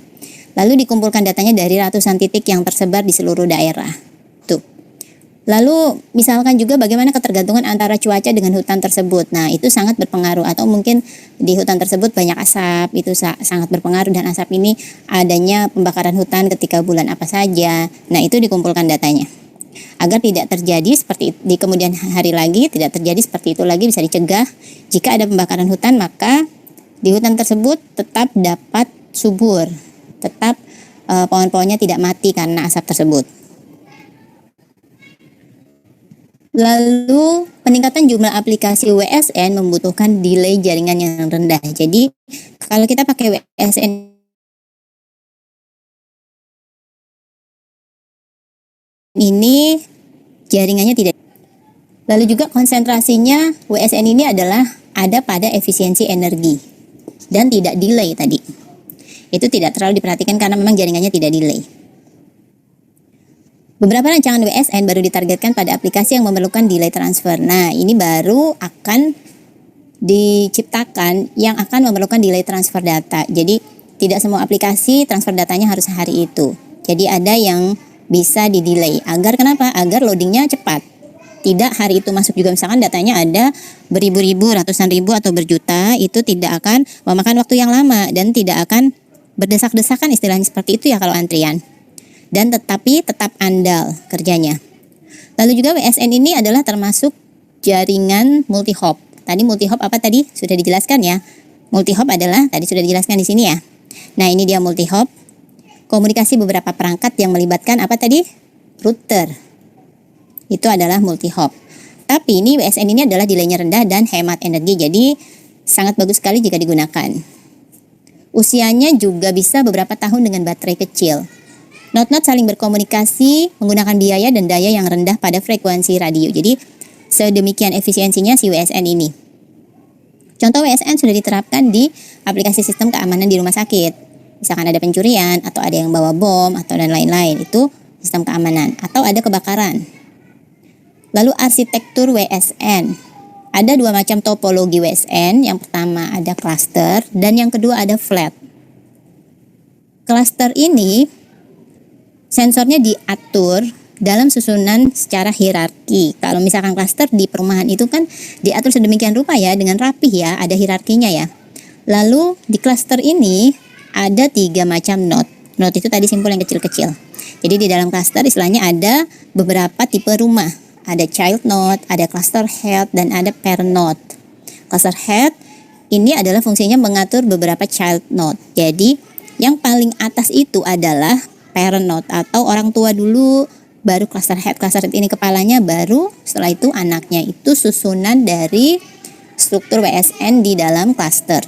Lalu dikumpulkan datanya dari ratusan titik yang tersebar di seluruh daerah. Tuh. Lalu misalkan juga bagaimana ketergantungan antara cuaca dengan hutan tersebut. Nah, itu sangat berpengaruh, atau mungkin di hutan tersebut banyak asap, itu sangat berpengaruh, dan asap ini adanya pembakaran hutan ketika bulan apa saja. Nah, itu dikumpulkan datanya. Agar tidak terjadi seperti di kemudian hari lagi, tidak terjadi seperti itu lagi, bisa dicegah. Jika ada pembakaran hutan, maka di hutan tersebut tetap dapat subur, tetap pohon-pohonnya tidak mati karena asap tersebut. Lalu peningkatan jumlah aplikasi WSN membutuhkan delay jaringan yang rendah. Jadi kalau kita pakai WSN ini jaringannya tidak. Lalu juga konsentrasinya WSN ini adalah ada pada efisiensi energi dan tidak delay tadi. Itu tidak terlalu diperhatikan karena memang jaringannya tidak delay. Beberapa rancangan WSN baru ditargetkan pada aplikasi yang memerlukan delay transfer. Nah, ini baru akan diciptakan yang akan memerlukan delay transfer data. Jadi, tidak semua aplikasi transfer datanya harus hari itu. Jadi, ada yang bisa di-delay. Agar kenapa? Agar loadingnya cepat. Tidak hari itu masuk juga, misalkan datanya ada beribu-ribu, ratusan ribu, atau berjuta, itu tidak akan memakan waktu yang lama dan tidak akan berdesak-desakan, istilahnya seperti itu ya kalau antrian. Dan tetapi tetap andal kerjanya. Lalu juga WSN ini adalah termasuk jaringan multi-hop. Tadi multi-hop apa tadi? Sudah dijelaskan ya. Multi-hop adalah, tadi sudah dijelaskan di sini ya. Nah, ini dia multi-hop. Komunikasi beberapa perangkat yang melibatkan apa tadi? Router. Itu adalah multi-hop. Tapi ini WSN ini adalah delay-nya rendah dan hemat energi. Jadi sangat bagus sekali jika digunakan. Usianya juga bisa beberapa tahun dengan baterai kecil. Node-node saling berkomunikasi menggunakan biaya dan daya yang rendah pada frekuensi radio. Jadi sedemikian efisiensinya si WSN ini. Contoh WSN sudah diterapkan di aplikasi sistem keamanan di rumah sakit. Misalkan ada pencurian atau ada yang bawa bom atau dan lain-lain. Itu sistem keamanan. Atau ada kebakaran. Lalu arsitektur WSN. Ada dua macam topologi WSN. Yang pertama ada cluster dan yang kedua ada flat. Cluster ini sensornya diatur dalam susunan secara hierarki. Kalau misalkan cluster di perumahan itu kan diatur sedemikian rupa ya, dengan rapih ya, ada hierarkinya ya. Lalu di cluster ini ada 3 macam node. Node itu tadi simpul yang kecil-kecil. Jadi di dalam cluster istilahnya ada beberapa tipe rumah. Ada child node, ada cluster head, dan ada parent node. Cluster head ini adalah fungsinya mengatur beberapa child node. Jadi yang paling atas itu adalah parent node atau orang tua dulu, baru cluster head. Cluster head ini kepalanya, baru setelah itu anaknya. Itu susunan dari struktur WSN di dalam cluster.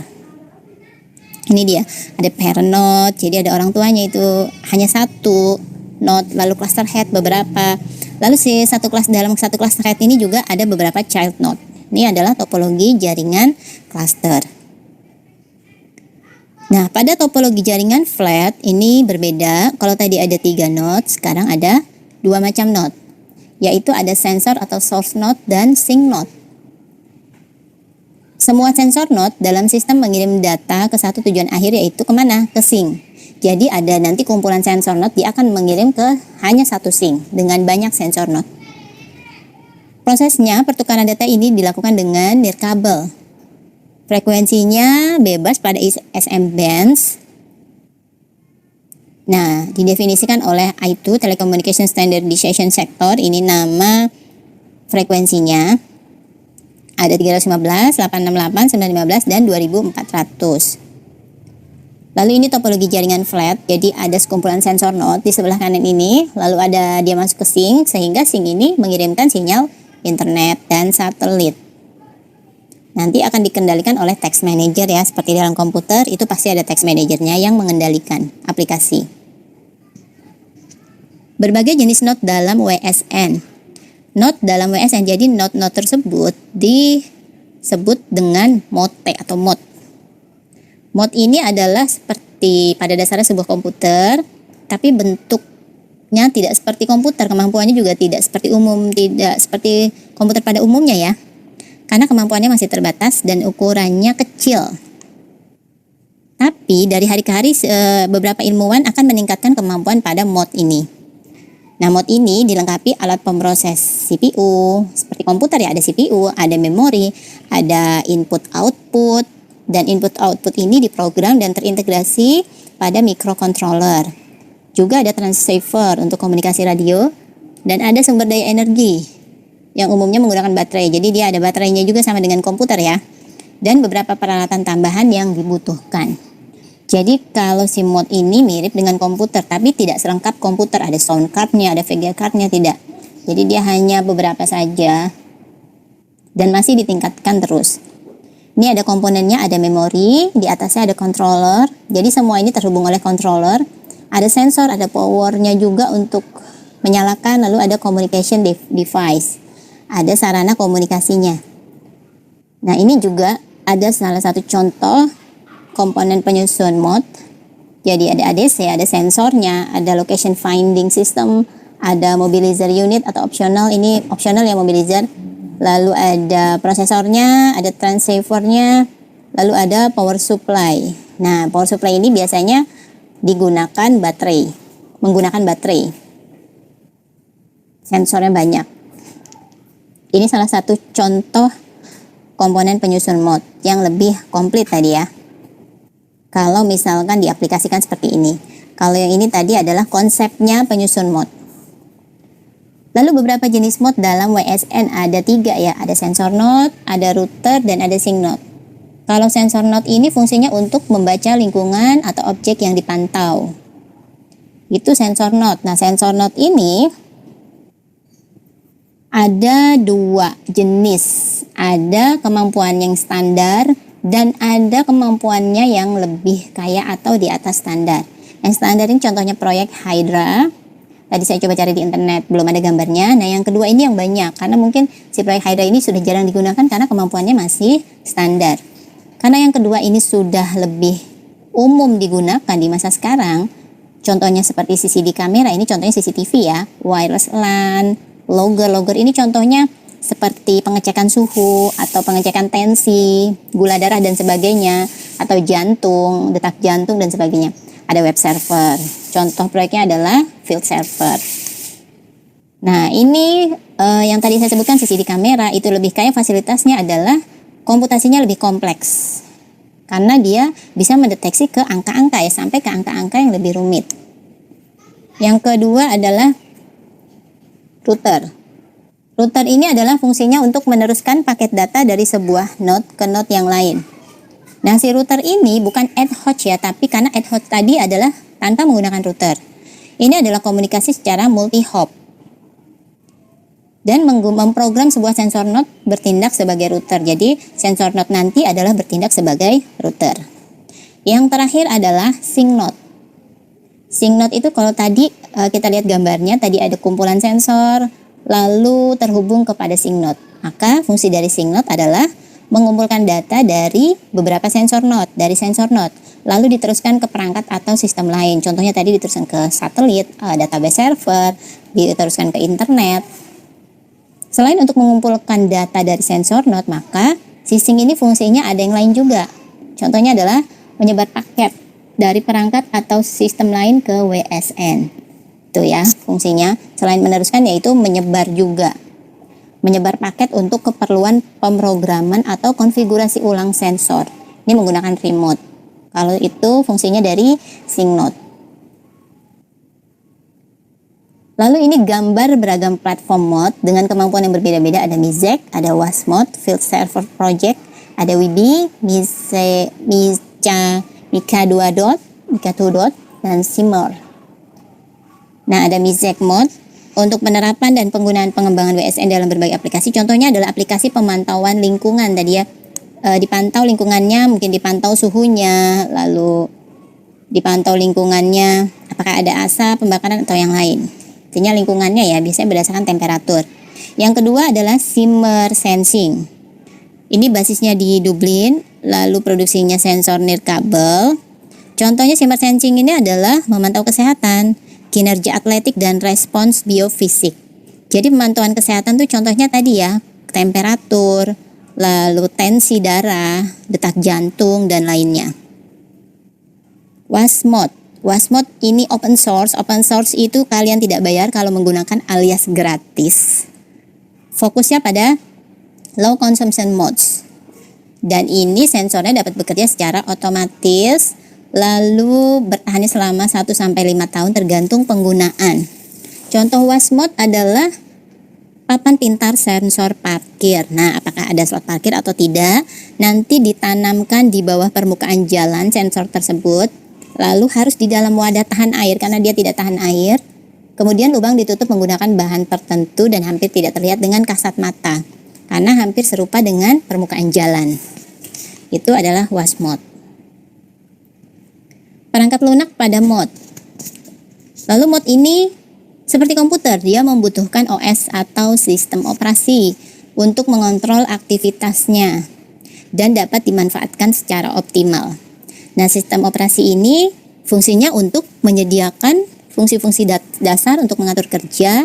Ini dia, ada parent node, jadi ada orang tuanya itu hanya satu node, lalu cluster head beberapa. Lalu dalam satu cluster head ini juga ada beberapa child node. Ini adalah topologi jaringan cluster. Nah, pada topologi jaringan flat ini berbeda. Kalau tadi ada 3 node, sekarang ada 2 macam node, yaitu ada sensor atau source node dan sink node. Semua sensor node dalam sistem mengirim data ke satu tujuan akhir, yaitu kemana? Ke sink. Jadi ada nanti kumpulan sensor node, dia akan mengirim ke hanya satu sink dengan banyak sensor node. Prosesnya pertukaran data ini dilakukan dengan nirkabel. Frekuensinya bebas pada SM bands. Nah, didefinisikan oleh I2 Telecommunication Standardization Sector. Ini nama frekuensinya. Ada 315, 868, 915, dan 2400. Lalu ini topologi jaringan flat. Jadi ada sekumpulan sensor node di sebelah kanan ini. Lalu ada dia masuk ke sink, sehingga sink ini mengirimkan sinyal internet dan satelit. Nanti akan dikendalikan oleh task manager ya. Seperti dalam komputer, itu pasti ada task managernya yang mengendalikan aplikasi. Berbagai jenis node dalam WSN. Node dalam WSN, jadi node-node tersebut disebut dengan mode atau mode. Mode ini adalah seperti pada dasarnya sebuah komputer, tapi bentuknya tidak seperti komputer, kemampuannya juga tidak seperti komputer pada umumnya ya. Karena kemampuannya masih terbatas dan ukurannya kecil. Tapi dari hari ke hari beberapa ilmuwan akan meningkatkan kemampuan pada mode ini. Nah, mode ini dilengkapi alat pemroses CPU, seperti komputer ya, ada CPU, ada memori, ada input-output, dan input-output ini diprogram dan terintegrasi pada microcontroller. Juga ada transceiver untuk komunikasi radio, dan ada sumber daya energi yang umumnya menggunakan baterai. Jadi dia ada baterainya juga sama dengan komputer ya, dan beberapa peralatan tambahan yang dibutuhkan. Jadi kalau si mode ini mirip dengan komputer, tapi tidak selengkap komputer. Ada sound cardnya, ada VGA cardnya, tidak. Jadi dia hanya beberapa saja dan masih ditingkatkan terus. Ini ada komponennya, ada memori, di atasnya ada controller. Jadi semua ini terhubung oleh controller. Ada sensor, ada powernya juga untuk menyalakan, lalu ada communication device. Ada sarana komunikasinya. Nah, ini juga ada salah satu contoh komponen penyusun mode. Jadi ada ADC, ada sensornya, ada location finding system, ada mobilizer unit atau optional, ini optional ya mobilizer. Lalu ada prosesornya, ada transceivernya, lalu ada power supply. Nah, power supply ini biasanya menggunakan baterai. Sensornya banyak. Ini salah satu contoh komponen penyusun mode yang lebih komplit tadi ya. Kalau misalkan diaplikasikan seperti ini. Kalau yang ini tadi adalah konsepnya penyusun mode. Lalu beberapa jenis mode dalam WSN ada 3 ya. Ada sensor node, ada router, dan ada sync node. Kalau sensor node ini fungsinya untuk membaca lingkungan atau objek yang dipantau. Itu sensor node. Nah, sensor node ini ada 2 jenis. Ada kemampuan yang standar dan ada kemampuannya yang lebih kaya atau di atas standar. Yang standar ini contohnya proyek Hydra. Tadi saya coba cari di internet, belum ada gambarnya. Nah, yang kedua ini yang banyak, karena mungkin si proyek Hydra ini sudah jarang digunakan karena kemampuannya masih standar. Karena yang kedua ini sudah lebih umum digunakan di masa sekarang, contohnya seperti CCD kamera, ini contohnya CCTV ya, wireless LAN, logger ini contohnya seperti pengecekan suhu atau pengecekan tensi, gula darah dan sebagainya, atau jantung, detak jantung dan sebagainya. Ada web server. Contoh proyeknya adalah field server. Nah, ini yang tadi saya sebutkan CCD kamera itu lebih kaya, fasilitasnya adalah komputasinya lebih kompleks. Karena dia bisa mendeteksi ke angka-angka ya, sampai ke angka-angka yang lebih rumit. Yang kedua adalah router. Router ini adalah fungsinya untuk meneruskan paket data dari sebuah node ke node yang lain. Nah, si router ini bukan ad hoc ya, tapi karena ad hoc tadi adalah tanpa menggunakan router. Ini adalah komunikasi secara multi-hop. Dan memprogram sebuah sensor node bertindak sebagai router. Jadi, sensor node nanti adalah bertindak sebagai router. Yang terakhir adalah sync node. Sync node itu kalau tadi kita lihat gambarnya, tadi ada kumpulan sensor, lalu terhubung kepada sync node. Maka fungsi dari sync node adalah mengumpulkan data dari beberapa sensor node, lalu diteruskan ke perangkat atau sistem lain. Contohnya tadi diteruskan ke satelit, database server, diteruskan ke internet. Selain untuk mengumpulkan data dari sensor node, maka si sync ini fungsinya ada yang lain juga. Contohnya adalah menyebar paket dari perangkat atau sistem lain ke WSN. Itu ya fungsinya, selain meneruskan yaitu menyebar juga, menyebar paket untuk keperluan pemrograman atau konfigurasi ulang sensor. Ini menggunakan remote. Kalau itu fungsinya dari sync node. Lalu ini gambar beragam platform mode dengan kemampuan yang berbeda-beda. Ada MISEC, ada WAS mode, Field Server Project, ada WIBI, Mika 2 dot, dan Simmer. Nah, ada MISEC mode untuk penerapan dan penggunaan pengembangan WSN dalam berbagai aplikasi. Contohnya adalah aplikasi pemantauan lingkungan tadi ya. Dipantau lingkungannya, mungkin dipantau suhunya, lalu dipantau lingkungannya, apakah ada asap, pembakaran atau yang lain. Artinya lingkungannya ya, biasanya berdasarkan temperatur. Yang kedua adalah Simmer Sensing. Ini basisnya di Dublin, lalu produksinya sensor nirkabel. Contohnya Simmer Sensing ini adalah memantau kesehatan, kinerja atletik, dan respons biofisik. Jadi pemantauan kesehatan tuh contohnya tadi ya, temperatur, lalu tensi darah, detak jantung, dan lainnya. WAS mode ini open source. Open source itu kalian tidak bayar kalau menggunakan alias gratis. Fokusnya pada low consumption modes. Dan ini sensornya dapat bekerja secara otomatis, lalu bertahan selama 1-5 tahun tergantung penggunaan. Contoh WAS mode adalah papan pintar sensor parkir. Nah, apakah ada slot parkir atau tidak? Nanti ditanamkan di bawah permukaan jalan sensor tersebut, lalu harus di dalam wadah tahan air karena dia tidak tahan air. Kemudian lubang ditutup menggunakan bahan tertentu dan hampir tidak terlihat dengan kasat mata karena hampir serupa dengan permukaan jalan. Itu adalah WAS mode. Perangkat lunak pada mode. Lalu mode ini seperti komputer, dia membutuhkan OS atau sistem operasi untuk mengontrol aktivitasnya dan dapat dimanfaatkan secara optimal. Nah, sistem operasi ini Fungsinya untuk menyediakan fungsi-fungsi dasar untuk mengatur kerja.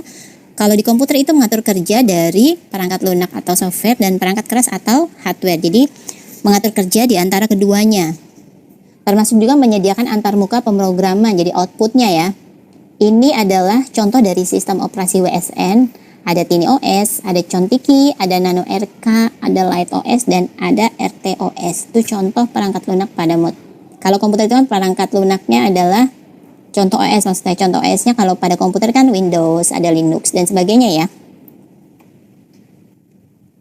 Kalau di komputer itu mengatur kerja dari perangkat lunak atau software dan perangkat keras atau hardware. Jadi mengatur kerja di antara keduanya. Termasuk juga menyediakan antarmuka pemrograman, jadi outputnya ya. Ini adalah contoh dari sistem operasi WSN. Ada TiniOS, ada Contiki, ada Nano RK, ada LightOS, dan ada RTOS. Itu contoh perangkat lunak pada mod. Kalau komputer itu kan perangkat lunaknya adalah contoh OS, maksudnya contoh OS-nya kalau pada komputer kan Windows, ada Linux, dan sebagainya ya.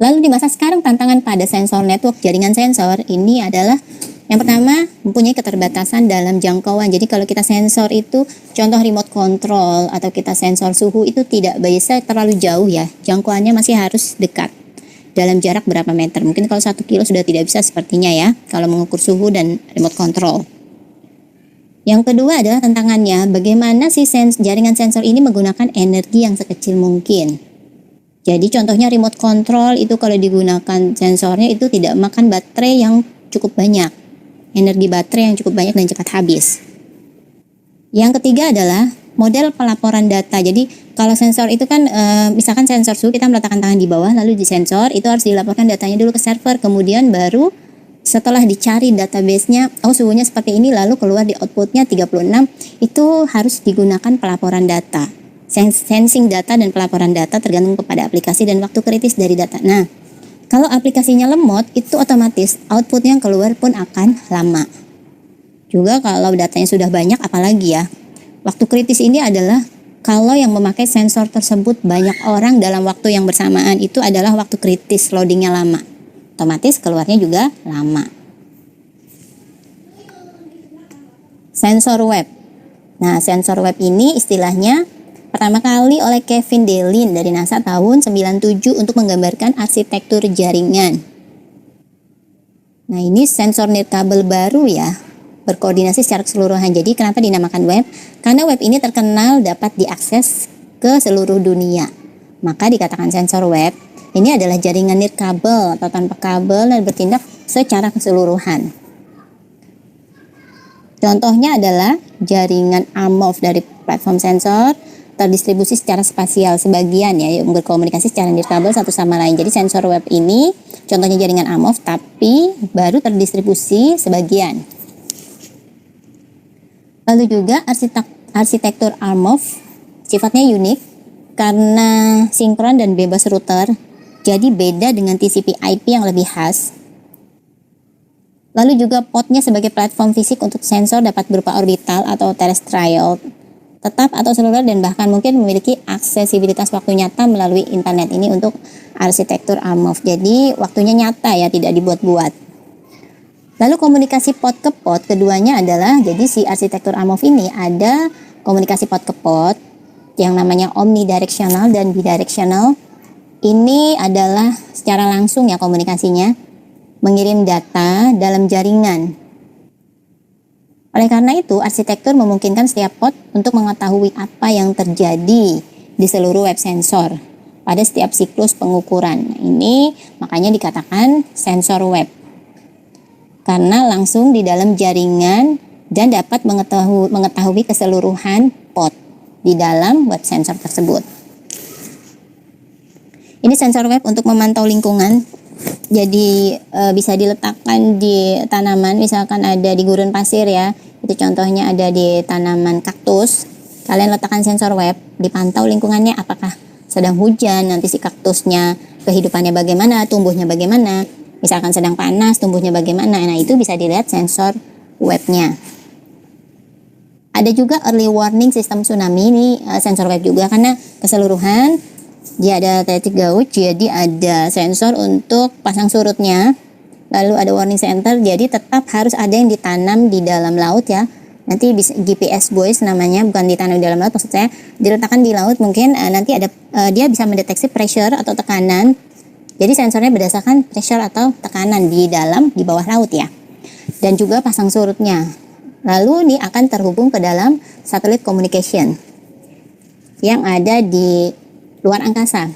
Lalu di masa sekarang tantangan pada sensor network, jaringan sensor, ini adalah yang pertama mempunyai keterbatasan dalam jangkauan. Jadi kalau kita sensor itu, contoh remote control atau kita sensor suhu itu tidak bisa terlalu jauh ya. Jangkauannya masih harus dekat. Dalam jarak berapa meter. Mungkin kalau 1 kilo sudah tidak bisa sepertinya ya, kalau mengukur suhu dan remote control. Yang kedua adalah tantangannya, bagaimana si jaringan sensor ini menggunakan energi yang sekecil mungkin. Jadi contohnya remote control itu kalau digunakan sensornya itu tidak makan baterai yang cukup banyak. Energi baterai yang cukup banyak dan cepat habis. Yang ketiga adalah model pelaporan data. Jadi kalau sensor itu kan misalkan sensor suhu kita meletakkan tangan di bawah lalu di sensor itu harus dilaporkan datanya dulu ke server, kemudian baru setelah dicari database-nya, oh suhunya seperti ini, lalu keluar di output-nya 36, itu harus digunakan pelaporan data. Sensing data dan pelaporan data tergantung kepada aplikasi dan waktu kritis dari data. Nah, kalau aplikasinya lemot, itu otomatis output yang keluar pun akan lama. Juga kalau datanya sudah banyak, apalagi ya. Waktu kritis ini adalah kalau yang memakai sensor tersebut banyak orang dalam waktu yang bersamaan, itu adalah waktu kritis, loadingnya lama. Otomatis keluarnya juga lama. Sensor web. Nah, sensor web ini istilahnya pertama kali oleh Kevin Delin dari NASA tahun 97 untuk menggambarkan arsitektur jaringan. Nah, ini sensor nirkabel baru ya, berkoordinasi secara keseluruhan. Jadi kenapa dinamakan web? Karena web ini terkenal dapat diakses ke seluruh dunia. Maka dikatakan sensor web. Ini adalah jaringan nirkabel atau tanpa kabel dan bertindak secara keseluruhan. Contohnya adalah jaringan ARMOV dari platform sensor terdistribusi secara spasial sebagian ya, yang berkomunikasi secara nirkabel satu sama lain. Jadi sensor web ini contohnya jaringan ARMOV tapi baru terdistribusi sebagian. Lalu juga arsitektur ARMOV sifatnya unik karena sinkron dan bebas router. Jadi beda dengan TCP IP yang lebih khas. Lalu juga potnya sebagai platform fisik untuk sensor dapat berupa orbital atau terrestrial, tetap atau seluler, dan bahkan mungkin memiliki aksesibilitas waktu nyata melalui internet. Ini untuk arsitektur ARMOV. Jadi waktunya nyata ya, tidak dibuat-buat. Lalu komunikasi pot ke pot, keduanya adalah, jadi si arsitektur ARMOV ini ada komunikasi pot ke pot yang namanya omnidirectional dan bidirectional. Ini adalah secara langsung ya komunikasinya, mengirim data dalam jaringan. Oleh karena itu, arsitektur memungkinkan setiap pot untuk mengetahui apa yang terjadi di seluruh web sensor pada setiap siklus pengukuran. Nah, ini makanya dikatakan sensor web. Karena langsung di dalam jaringan dan dapat mengetahui keseluruhan pot di dalam web sensor tersebut. Ini sensor web untuk memantau lingkungan. Jadi bisa diletakkan di tanaman, misalkan ada di gurun pasir ya. Itu contohnya ada di tanaman kaktus. Kalian letakkan sensor web, dipantau lingkungannya apakah sedang hujan, nanti si kaktusnya kehidupannya bagaimana, tumbuhnya bagaimana. Misalkan sedang panas, tumbuhnya bagaimana. Nah, itu bisa dilihat sensor webnya. Ada juga early warning sistem tsunami, ini sensor web juga karena keseluruhan. Dia ada titik gauge, jadi ada sensor untuk pasang surutnya. Lalu ada warning center, jadi tetap harus ada yang ditanam di dalam laut ya. Nanti bisa GPS buoys namanya, bukan ditanam di dalam laut, maksud saya diletakkan di laut. Mungkin nanti ada dia bisa mendeteksi pressure atau tekanan. Jadi sensornya berdasarkan pressure atau tekanan di bawah laut ya. Dan juga pasang surutnya. Lalu ini akan terhubung ke dalam satellite communication yang ada di luar angkasa.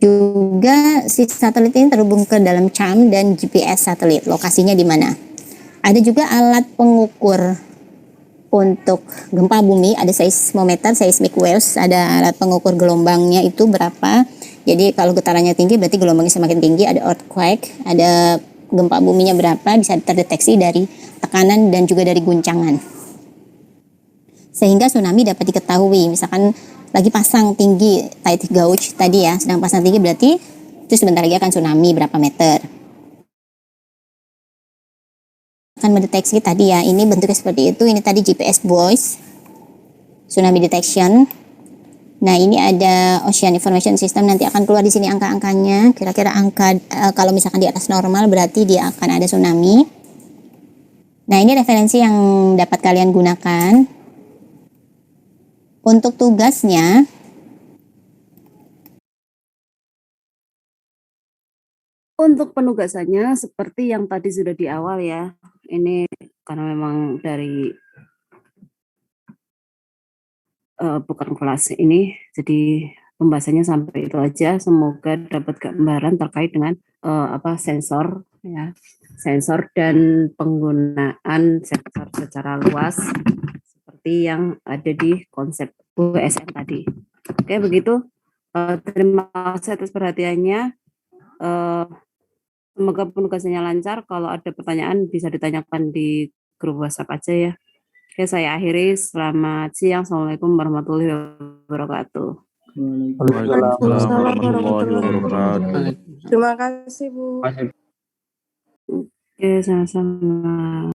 Juga si satelit ini terhubung ke dalam CAM dan GPS satelit, lokasinya di mana. Ada juga alat pengukur untuk gempa bumi ada seismometer, seismic waves, ada alat pengukur gelombangnya itu berapa. Jadi kalau getarannya tinggi berarti gelombangnya semakin tinggi, ada earthquake, ada gempa buminya berapa, bisa terdeteksi dari tekanan dan juga dari guncangan. Sehingga tsunami dapat diketahui, misalkan lagi pasang tinggi tide gauge tadi ya, sedang pasang tinggi berarti itu sebentar lagi akan tsunami berapa meter. Akan mendeteksi tadi ya, ini bentuknya seperti itu, ini tadi GPS buoys, tsunami detection. Nah ini ada Ocean Information System, nanti akan keluar di sini angka-angkanya, kira-kira angka kalau misalkan di atas normal berarti dia akan ada tsunami. Nah ini referensi yang dapat kalian gunakan. Untuk tugasnya, Untuk penugasannya seperti yang tadi sudah di awal ya. Ini karena memang dari bukan kelas ini, jadi pembahasannya sampai itu aja. Semoga dapat gambaran terkait dengan sensor ya, sensor dan penggunaan sensor secara luas seperti yang ada di konsep WSN tadi. Oke, begitu. Terima kasih atas perhatiannya. Semoga penugasannya lancar. Kalau ada pertanyaan bisa ditanyakan di grup WhatsApp aja ya. Oke, saya akhiri. Selamat siang. Assalamualaikum warahmatullahi wabarakatuh. Waalaikumsalam warahmatullahi wabarakatuh. Terima kasih Bu. Oke, sama-sama.